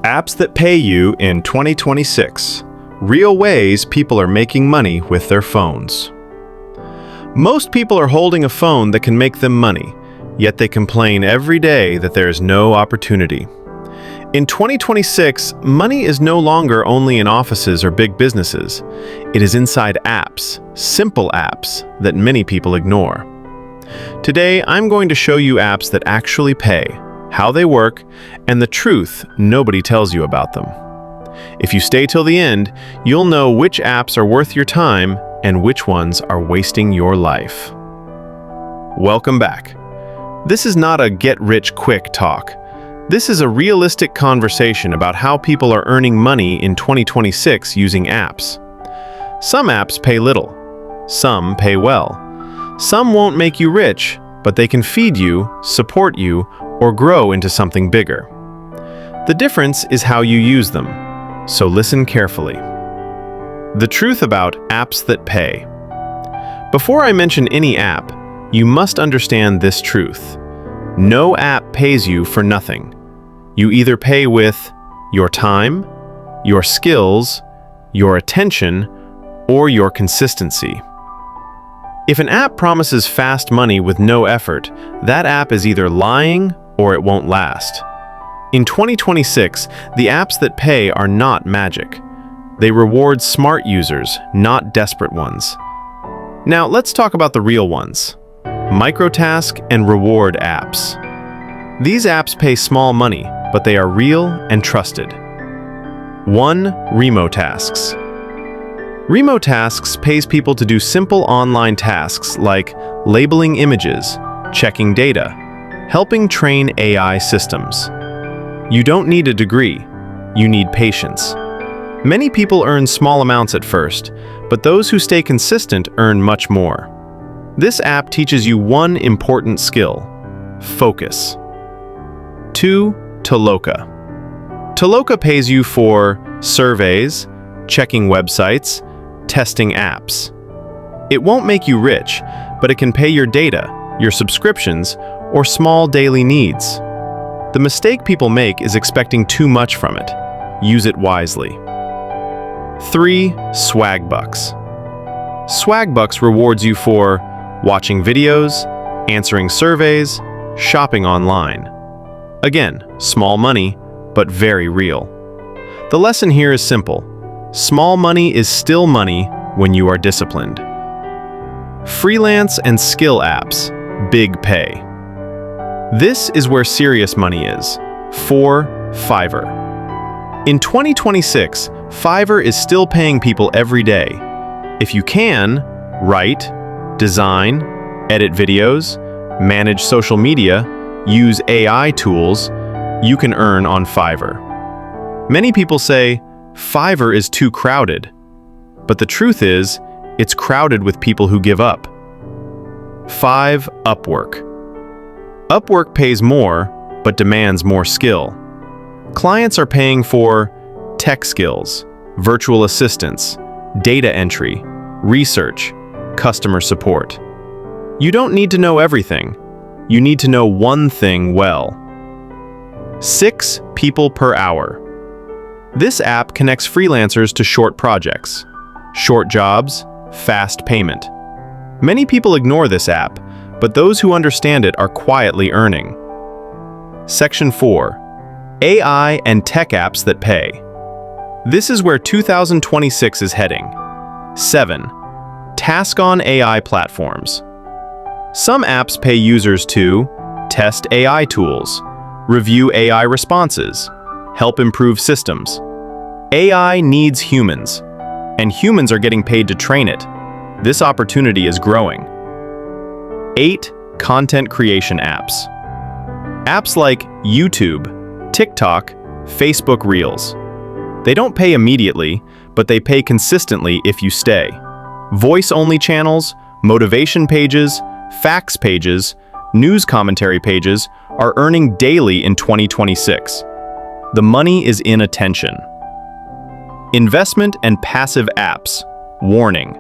Apps that pay you in 2026. Real ways people are making money with their phones. Most people are holding a phone that can make them money, yet they complain every day that there is no opportunity. In 2026, money is no longer only in offices or big businesses. It is inside apps, simple apps, that many people ignore. Today, I'm going to show you apps that actually pay, how they work, and the truth nobody tells you about them. If you stay till the end, you'll know which apps are worth your time and which ones are wasting your life. Welcome back. This is not a get-rich-quick talk. This is a realistic conversation about how people are earning money in 2026 using apps. Some apps pay little. Some pay well. Some won't make you rich, but they can feed you, support you, or grow into something bigger. The difference is how you use them, so listen carefully. The truth about apps that pay. Before I mention any app, you must understand this truth. No app pays you for nothing. You either pay with your time, your skills, your attention, or your consistency. If an app promises fast money with no effort, that app is either lying or it won't last. In 2026, the apps that pay are not magic. They reward smart users, not desperate ones. Now, let's talk about the real ones. Microtask and reward apps. These apps pay small money, but they are real and trusted. 1. Remotasks. Remotasks pays people to do simple online tasks like labeling images, checking data, helping train AI systems. You don't need a degree, you need patience. Many people earn small amounts at first, but those who stay consistent earn much more. This app teaches you one important skill: focus. 2. Toloka. Toloka pays you for surveys, checking websites, testing apps. It won't make you rich, but it can pay your data, your subscriptions, or small daily needs. The mistake people make is expecting too much from it. Use it wisely. 3. Swagbucks. Swagbucks rewards you for watching videos, answering surveys, shopping online. Again, small money, but very real. The lesson here is simple. Small money is still money when you are disciplined. Freelance and skill apps, big pay. This is where serious money is. 4. Fiverr. In 2026, Fiverr is still paying people every day. If you can, write, design, edit videos, manage social media, use AI tools, you can earn on Fiverr. Many people say, Fiverr is too crowded. But the truth is, it's crowded with people who give up. 5. Upwork. Upwork pays more, but demands more skill. Clients are paying for tech skills, virtual assistants, data entry, research, customer support. You don't need to know everything. You need to know one thing well. 6. People per hour. This app connects freelancers to short projects, short jobs, fast payment. Many people ignore this app, but those who understand it are quietly earning. Section 4. AI and tech apps that pay. This is where 2026 is heading. 7. Task on AI platforms. Some apps pay users to test AI tools, review AI responses, help improve systems. AI needs humans, and humans are getting paid to train it. This opportunity is growing. 8. Content creation apps. Apps like YouTube, TikTok, Facebook Reels. They don't pay immediately, but they pay consistently if you stay. Voice-only channels, motivation pages, facts pages, news commentary pages are earning daily in 2026. The money is in attention. Investment and passive apps. Warning.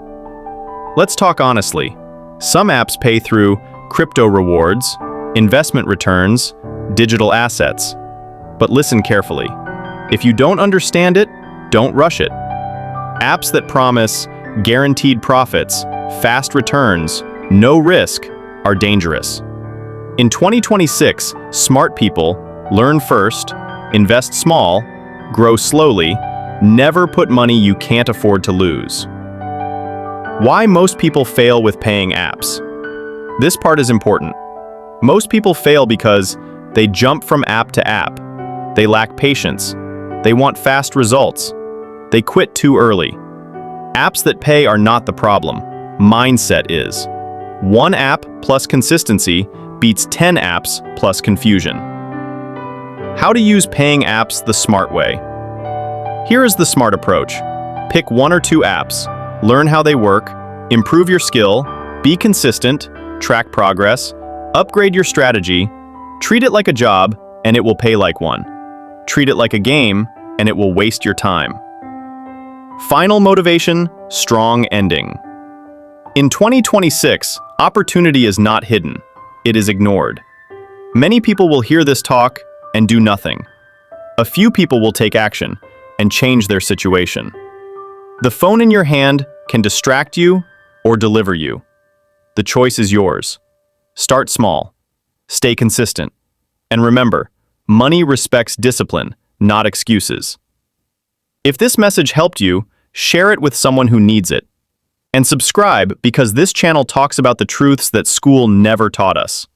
Let's talk honestly. Some apps pay through crypto rewards, investment returns, digital assets. But listen carefully. If you don't understand it, don't rush it. Apps that promise guaranteed profits, fast returns, no risk are dangerous. In 2026, smart people learn first, invest small, grow slowly, never put money you can't afford to lose. Why most people fail with paying apps? This part is important. Most people fail because they jump from app to app. They lack patience. They want fast results. They quit too early. Apps that pay are not the problem. Mindset is. One app plus consistency beats 10 apps plus confusion. How to use paying apps the smart way. Here is the smart approach. Pick one or two apps, learn how they work, improve your skill, be consistent, track progress, upgrade your strategy, treat it like a job, and it will pay like one. Treat it like a game, and it will waste your time. Final motivation, strong ending. In 2026, opportunity is not hidden. It is ignored. Many people will hear this talk and do nothing. A few people will take action and change their situation. The phone in your hand can distract you or deliver you. The choice is yours. Start small. Stay consistent. And remember, money respects discipline, not excuses. If this message helped you, share it with someone who needs it. And subscribe because this channel talks about the truths that school never taught us.